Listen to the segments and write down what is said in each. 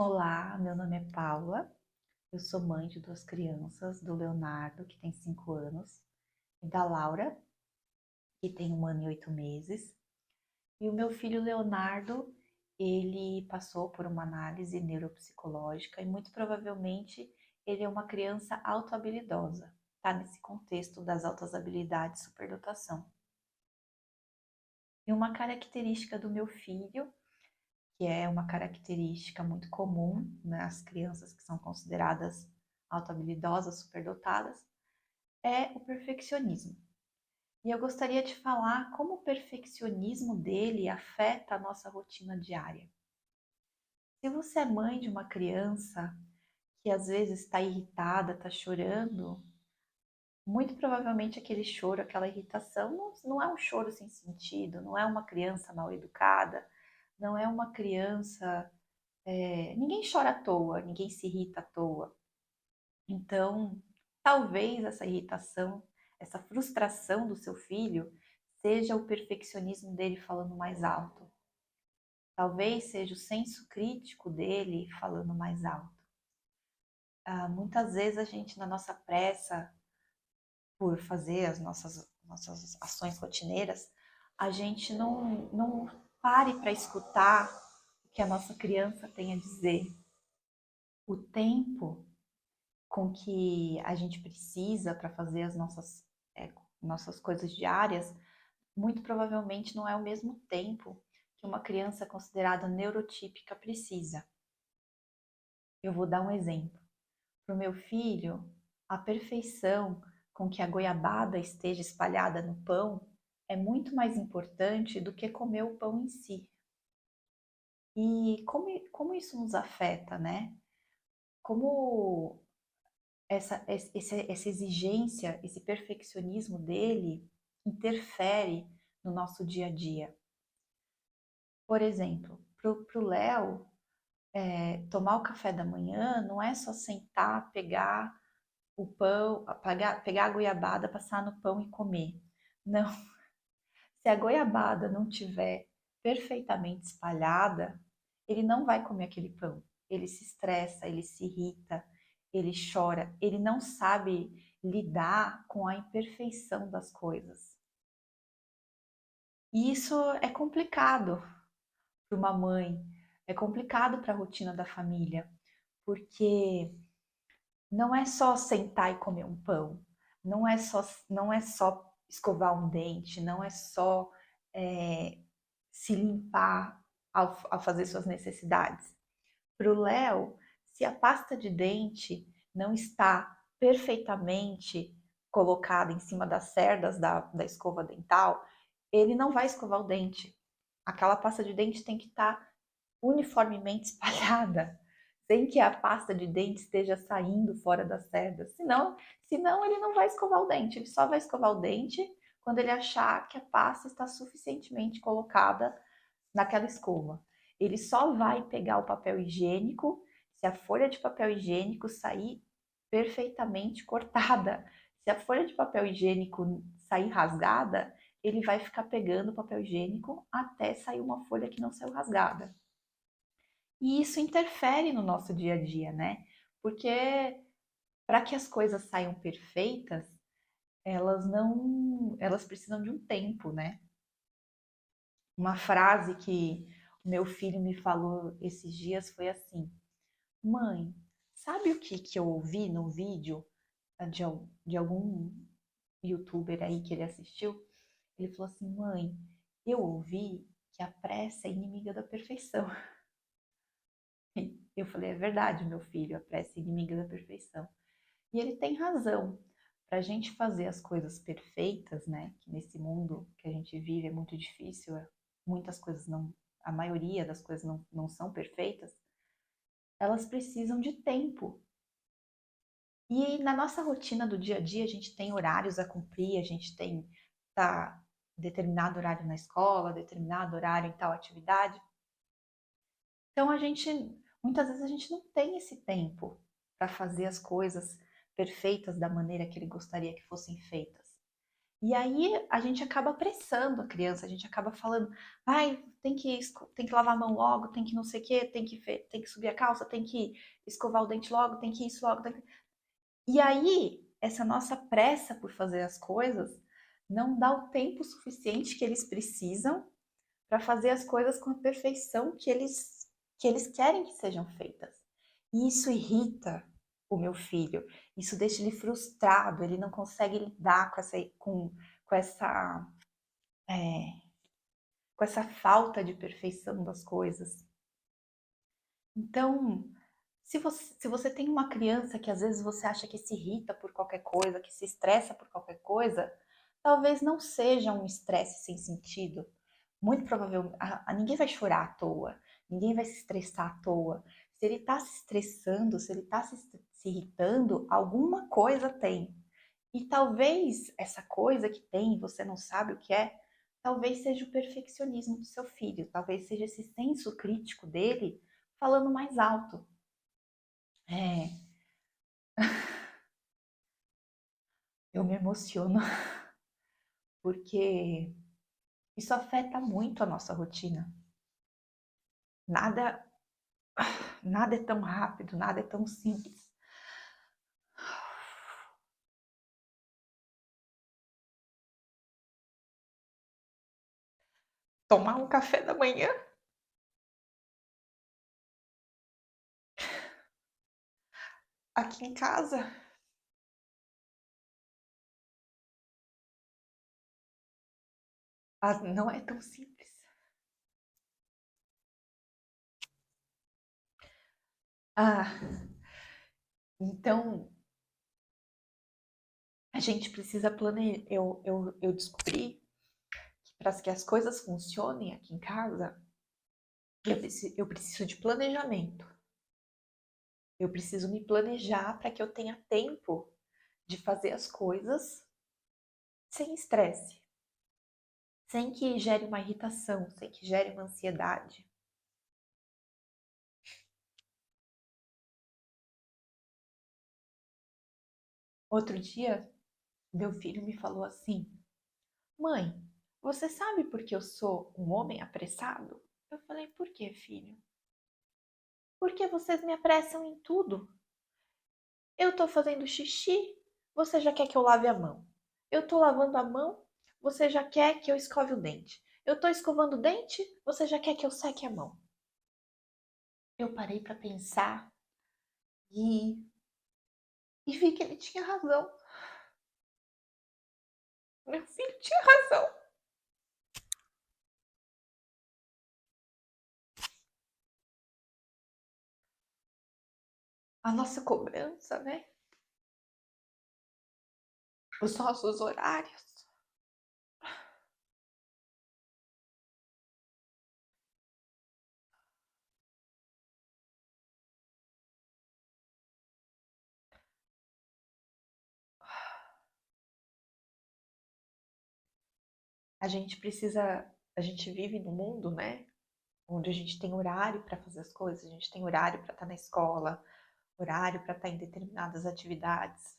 Olá, meu nome é Paula, eu sou mãe de duas crianças, do Leonardo, que tem 5 anos, e da Laura, que tem 1 ano e 8 meses. E o meu filho Leonardo, ele passou por uma análise neuropsicológica e muito provavelmente ele é uma criança autohabilidosa, tá? Nesse contexto das altas habilidades e superdotação. E uma característica do meu filho, que é uma característica muito comum nas crianças que são consideradas autohabilidosas, superdotadas, é o perfeccionismo. E eu gostaria de falar como o perfeccionismo dele afeta a nossa rotina diária. Se você é mãe de uma criança que às vezes está irritada, está chorando, muito provavelmente aquele choro, aquela irritação não é um choro sem sentido, não é uma criança mal educada, não é uma criança. Ninguém chora à toa, ninguém se irrita à toa. Então, talvez essa irritação, essa frustração do seu filho seja o perfeccionismo dele falando mais alto. Talvez seja o senso crítico dele falando mais alto. Muitas vezes a gente, na nossa pressa por fazer as nossas ações rotineiras, a gente não pare para escutar o que a nossa criança tem a dizer. O tempo com que a gente precisa para fazer as nossas coisas diárias, muito provavelmente não é o mesmo tempo que uma criança considerada neurotípica precisa. Eu vou dar um exemplo. Para o meu filho, a perfeição com que a goiabada esteja espalhada no pão é muito mais importante do que comer o pão em si. E como isso nos afeta, né? Como essa exigência, esse perfeccionismo dele interfere no nosso dia a dia. Por exemplo, para o Léo, tomar o café da manhã não é só sentar, pegar o pão, pegar a goiabada, passar no pão e comer. Não, se a goiabada não tiver perfeitamente espalhada, ele não vai comer aquele pão. Ele se estressa, ele se irrita, ele chora, ele não sabe lidar com a imperfeição das coisas. E isso é complicado para uma mãe, é complicado para a rotina da família, porque não é só sentar e comer um pão, não é só escovar um dente, não é só é, se limpar ao fazer suas necessidades. Para o Léo, se a pasta de dente não está perfeitamente colocada em cima das cerdas da escova dental, ele não vai escovar o dente. Aquela pasta de dente tem que estar uniformemente espalhada, sem que a pasta de dente esteja saindo fora das cerdas. Senão ele não vai escovar o dente. Ele só vai escovar o dente quando ele achar que a pasta está suficientemente colocada naquela escova. Ele só vai pegar o papel higiênico se a folha de papel higiênico sair perfeitamente cortada. Se a folha de papel higiênico sair rasgada, ele vai ficar pegando o papel higiênico até sair uma folha que não saiu rasgada. E isso interfere no nosso dia a dia, né? Porque para que as coisas saiam perfeitas, elas precisam de um tempo, né? Uma frase que o meu filho me falou esses dias foi assim: Mãe, sabe o que eu ouvi no vídeo de algum youtuber aí que ele assistiu? Ele falou assim: Mãe, eu ouvi que a pressa é inimiga da perfeição. Eu falei: É verdade, meu filho, a pressa é inimiga da perfeição. E ele tem razão. Para a gente fazer as coisas perfeitas, né? Que nesse mundo que a gente vive é muito difícil, muitas coisas não, a maioria das coisas não são perfeitas, elas precisam de tempo. E na nossa rotina do dia a dia, a gente tem horários a cumprir, a gente tem tá, determinado horário na escola, determinado horário em tal atividade. Então muitas vezes a gente não tem esse tempo para fazer as coisas perfeitas da maneira que ele gostaria que fossem feitas. E aí a gente acaba apressando a criança, a gente acaba falando, ai, tem que lavar a mão logo, tem que não sei o quê, tem que subir a calça, tem que escovar o dente logo, tem que isso logo. E aí, essa nossa pressa por fazer as coisas não dá o tempo suficiente que eles precisam para fazer as coisas com a perfeição que eles querem que sejam feitas. E isso irrita o meu filho, isso deixa ele frustrado, ele não consegue lidar com essa, é, com essa falta de perfeição das coisas. Então, se você tem uma criança que às vezes você acha que se irrita por qualquer coisa, que se estressa por qualquer coisa, talvez não seja um estresse sem sentido. Muito provavelmente, ninguém vai chorar à toa, ninguém vai se estressar à toa. Se ele está se estressando, se ele está se irritando, alguma coisa tem. E talvez essa coisa que tem, você não sabe o que é, talvez seja o perfeccionismo do seu filho, talvez seja esse senso crítico dele falando mais alto. É, eu me emociono porque isso afeta muito a nossa rotina. Nada, nada é tão rápido, nada é tão simples. Tomar um café da manhã aqui em casa, não é tão simples. Ah, então a gente precisa planejar. Eu descobri que para que as coisas funcionem aqui em casa, eu preciso de planejamento. Eu preciso me planejar para que eu tenha tempo de fazer as coisas sem estresse, sem que gere uma irritação, sem que gere uma ansiedade. Outro dia, meu filho me falou assim: Mãe, você sabe por que eu sou um homem apressado? Eu falei: Por que, filho? Porque vocês me apressam em tudo. Eu tô fazendo xixi, você já quer que eu lave a mão. Eu tô lavando a mão, você já quer que eu escove o dente. Eu tô escovando o dente, você já quer que eu seque a mão. Eu parei para pensar e, e vi que ele tinha razão. Meu filho tinha razão. A nossa cobrança, né? Os nossos horários. A gente precisa, a gente vive num mundo, né? Onde a gente tem horário para fazer as coisas, a gente tem horário para estar na escola, horário para estar em determinadas atividades.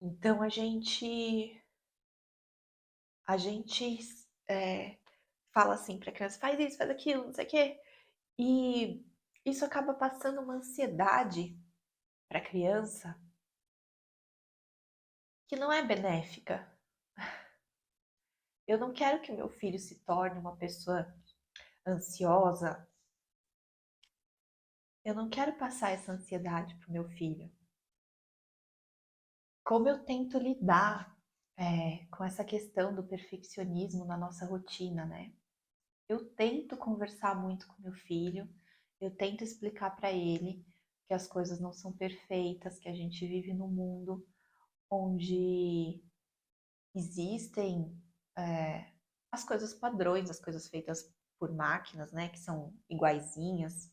Então a gente fala assim para a criança, faz isso, faz aquilo, não sei o quê. E isso acaba passando uma ansiedade para a criança que não é benéfica. Eu não quero que meu filho se torne uma pessoa ansiosa. Eu não quero passar essa ansiedade para o meu filho. Como eu tento lidar com essa questão do perfeccionismo na nossa rotina, né? Eu tento conversar muito com meu filho, eu tento explicar para ele que as coisas não são perfeitas, que a gente vive num mundo onde existem é, as coisas padrões, as coisas feitas por máquinas, né, que são iguaizinhas,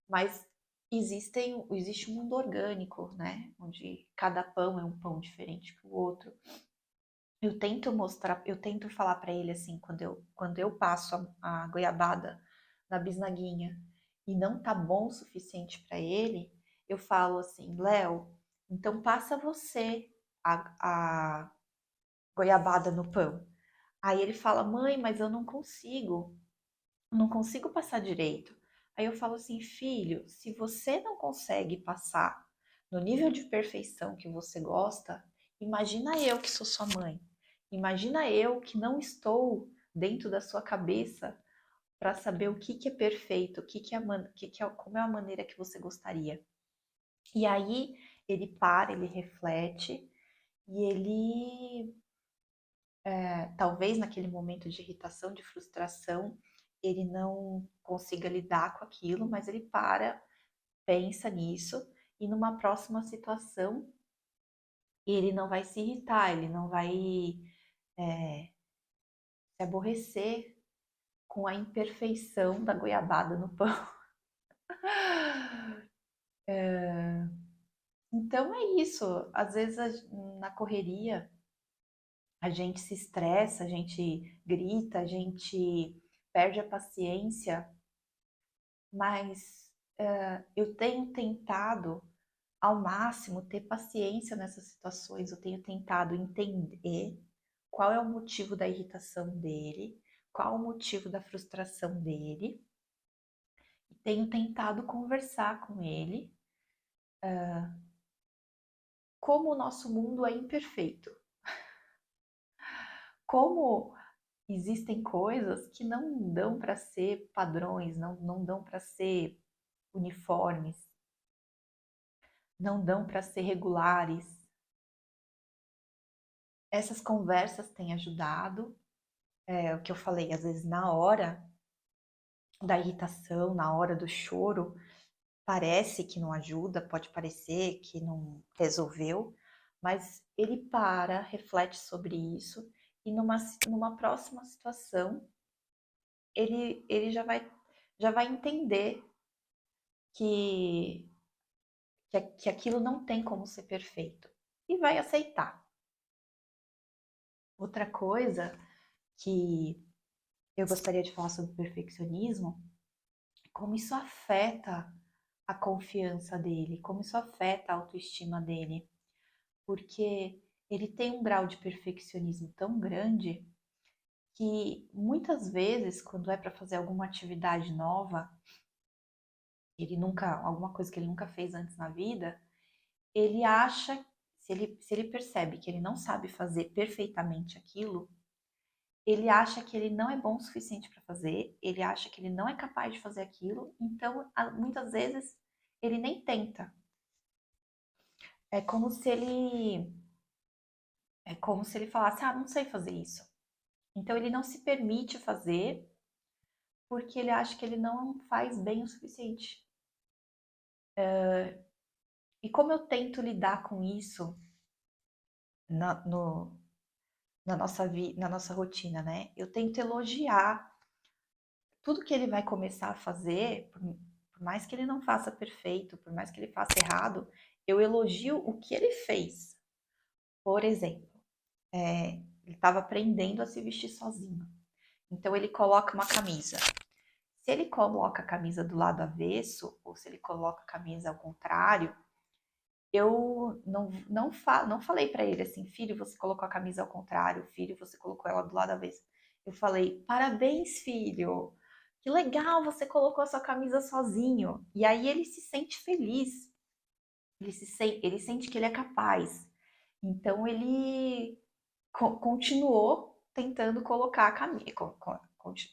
mas existe um mundo orgânico, né, onde cada pão é um pão diferente que o outro. Eu tento mostrar, eu tento falar para ele assim, quando eu passo a goiabada na bisnaguinha e não tá bom o suficiente para ele, eu falo assim, Léo, então passa você a goiabada no pão. Aí ele fala, mãe, mas eu não consigo passar direito. Aí eu falo assim, filho, se você não consegue passar no nível de perfeição que você gosta, imagina eu que sou sua mãe. Imagina eu que não estou dentro da sua cabeça para saber o que é perfeito, como é a maneira que você gostaria. E aí ele para, ele reflete e ele, talvez naquele momento de irritação, de frustração, ele não consiga lidar com aquilo, mas ele para, pensa nisso e numa próxima situação ele não vai se irritar, ele não vai se aborrecer com a imperfeição da goiabada no pão. Então é isso. Às vezes na correria a gente se estressa, a gente grita, a gente perde a paciência, mas eu tenho tentado ao máximo ter paciência nessas situações, eu tenho tentado entender qual é o motivo da irritação dele, qual o motivo da frustração dele, e tenho tentado conversar com ele como o nosso mundo é imperfeito, como existem coisas que não dão para ser padrões, não dão para ser uniformes, não dão para ser regulares. Essas conversas têm ajudado, é o que eu falei, às vezes na hora da irritação, na hora do choro, parece que não ajuda, pode parecer que não resolveu, mas ele para, reflete sobre isso e numa próxima situação ele já vai entender que, que aquilo não tem como ser perfeito e vai aceitar. Outra coisa que eu gostaria de falar sobre perfeccionismo, como isso afeta a confiança dele, como isso afeta a autoestima dele, porque ele tem um grau de perfeccionismo tão grande que muitas vezes, quando é para fazer alguma atividade nova, alguma coisa que ele nunca fez antes na vida, ele acha, se ele percebe que ele não sabe fazer perfeitamente aquilo, ele acha que ele não é bom o suficiente para fazer, ele acha que ele não é capaz de fazer aquilo, então muitas vezes ele nem tenta. É como se ele é como se ele falasse: "Ah, não sei fazer isso". Então ele não se permite fazer porque ele acha que ele não faz bem o suficiente. E como eu tento lidar com isso na, no, na nossa rotina, né? Eu tento elogiar tudo que ele vai começar a fazer, por mais que ele não faça perfeito, por mais que ele faça errado, eu elogio o que ele fez. Por exemplo, ele estava aprendendo a se vestir sozinho. Então ele coloca uma camisa. Se ele coloca a camisa do lado avesso, ou se ele coloca a camisa ao contrário, eu não falei para ele assim, filho, você colocou a camisa ao contrário, filho, você colocou ela do lado avesso. Eu falei, parabéns, filho, que legal, você colocou a sua camisa sozinho. E aí ele se sente feliz, ele sente que ele é capaz. Então ele continuou tentando colocar a camisa.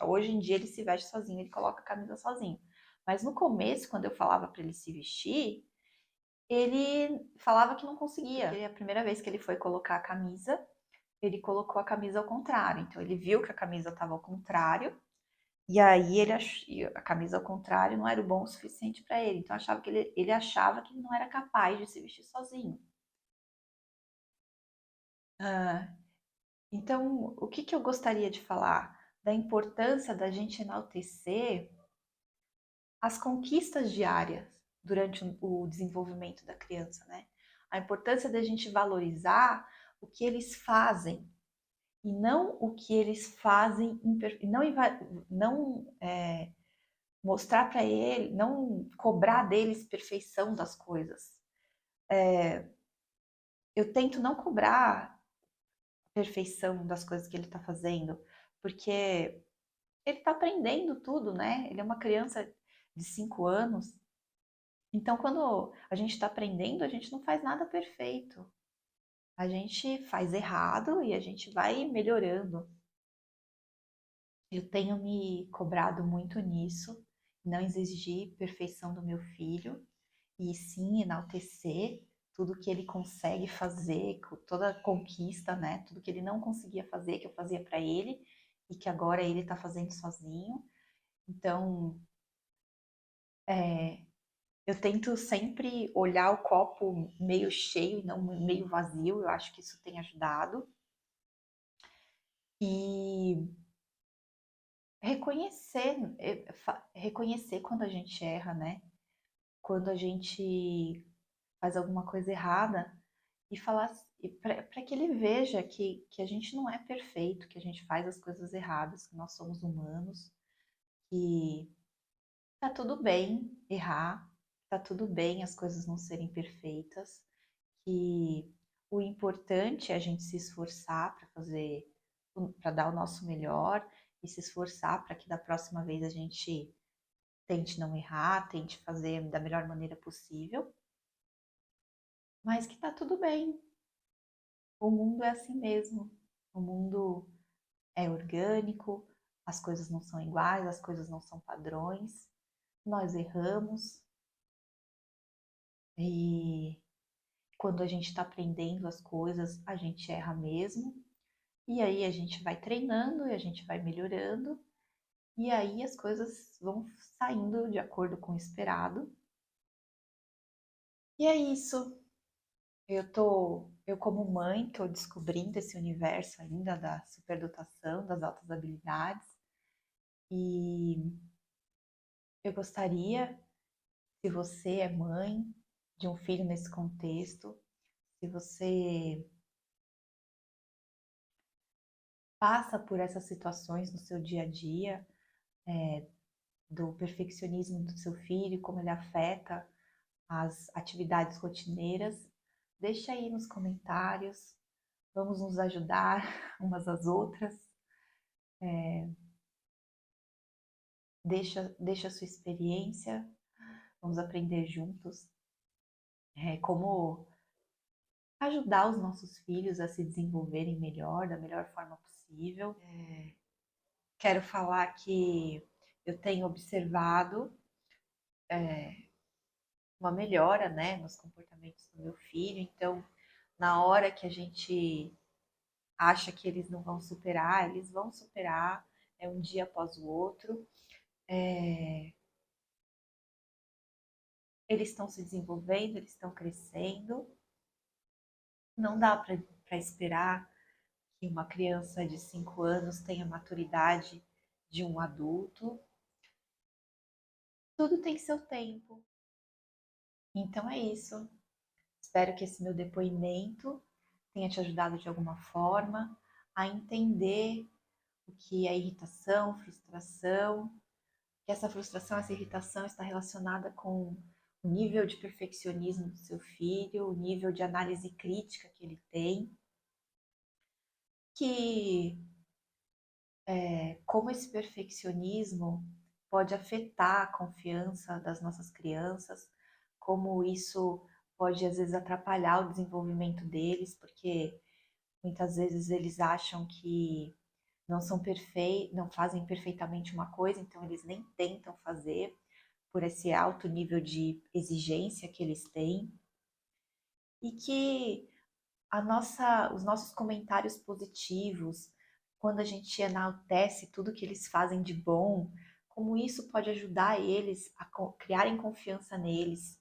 Hoje em dia ele se veste sozinho, ele coloca a camisa sozinho. Mas no começo, quando eu falava para ele se vestir, ele falava que não conseguia. Porque a primeira vez que ele foi colocar a camisa, ele colocou a camisa ao contrário. Então ele viu que a camisa estava ao contrário, e aí a camisa ao contrário não era o bom o suficiente para ele. Então ele achava que ele não era capaz de se vestir sozinho. Ah, então, o que eu gostaria de falar? Da importância da gente enaltecer as conquistas diárias durante o desenvolvimento da criança, né? A importância da gente valorizar o que eles fazem e não o que eles fazem, não mostrar para ele, não cobrar deles perfeição das coisas. Eu tento não cobrar perfeição das coisas que ele está fazendo, porque ele está aprendendo tudo, né? Ele é uma criança de 5 anos. Então, quando a gente está aprendendo, a gente não faz nada perfeito. A gente faz errado e a gente vai melhorando. Eu tenho me cobrado muito nisso, não exigir perfeição do meu filho, e sim enaltecer tudo que ele consegue fazer, toda a conquista, né? Tudo que ele não conseguia fazer, que eu fazia para ele, e que agora ele está fazendo sozinho. Então, é, eu tento sempre olhar o copo meio cheio e não meio vazio, eu acho que isso tem ajudado. E reconhecer, reconhecer quando a gente erra, né? Quando a gente faz alguma coisa errada e falar para que ele veja que a gente não é perfeito, que a gente faz as coisas erradas, que nós somos humanos, que tá tudo bem errar, tá tudo bem as coisas não serem perfeitas, que o importante é a gente se esforçar para fazer, para dar o nosso melhor e se esforçar para que da próxima vez a gente tente não errar, tente fazer da melhor maneira possível, mas que tá tudo bem. O mundo é assim mesmo. O mundo é orgânico, as coisas não são iguais, as coisas não são padrões. Nós erramos e quando a gente está aprendendo as coisas, a gente erra mesmo. E aí a gente vai treinando e a gente vai melhorando. E aí as coisas vão saindo de acordo com o esperado. E é isso. Eu como mãe, estou descobrindo esse universo ainda da superdotação, das altas habilidades. E eu gostaria, se você é mãe de um filho nesse contexto, se você passa por essas situações no seu dia a dia, do perfeccionismo do seu filho, como ele afeta as atividades rotineiras, deixa aí nos comentários, vamos nos ajudar umas às outras, deixa a sua experiência, vamos aprender juntos, como ajudar os nossos filhos a se desenvolverem melhor, da melhor forma possível. Quero falar que eu tenho observado uma melhora, né, nos comportamentos do meu filho. Então, na hora que a gente acha que eles não vão superar, eles vão superar, é um dia após o outro. Eles estão se desenvolvendo, eles estão crescendo. Não dá para esperar que uma criança de 5 anos tenha a maturidade de um adulto. Tudo tem seu tempo. Então é isso. Espero que esse meu depoimento tenha te ajudado de alguma forma a entender o que é irritação, frustração, que essa frustração, essa irritação está relacionada com o nível de perfeccionismo do seu filho, o nível de análise crítica que ele tem, que como esse perfeccionismo pode afetar a confiança das nossas crianças, como isso pode às vezes atrapalhar o desenvolvimento deles, porque muitas vezes eles acham que não são perfeitos, não fazem perfeitamente uma coisa, então eles nem tentam fazer por esse alto nível de exigência que eles têm, e que os nossos comentários positivos, quando a gente enaltece tudo que eles fazem de bom, como isso pode ajudar eles a criarem confiança neles,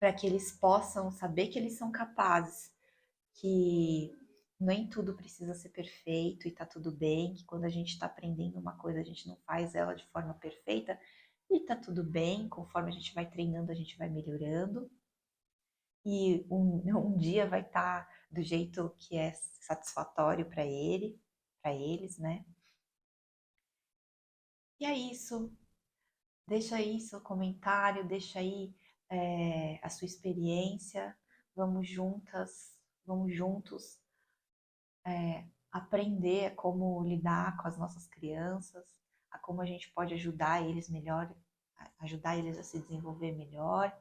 para que eles possam saber que eles são capazes, que nem tudo precisa ser perfeito e tá tudo bem, que quando a gente está aprendendo uma coisa, a gente não faz ela de forma perfeita e tá tudo bem, conforme a gente vai treinando, a gente vai melhorando. E um dia vai estar do jeito que é satisfatório para ele, para eles, né? E é isso. Deixa aí seu comentário, deixa aí a sua experiência. Vamos juntas, vamos juntos aprender como lidar com as nossas crianças, a como a gente pode ajudar eles melhor, ajudar eles a se desenvolver melhor.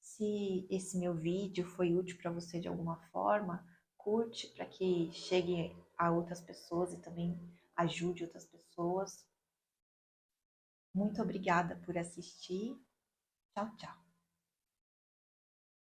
Se esse meu vídeo foi útil para você de alguma forma, curte para que chegue a outras pessoas e também ajude outras pessoas. Muito obrigada por assistir. Tchau, tchau.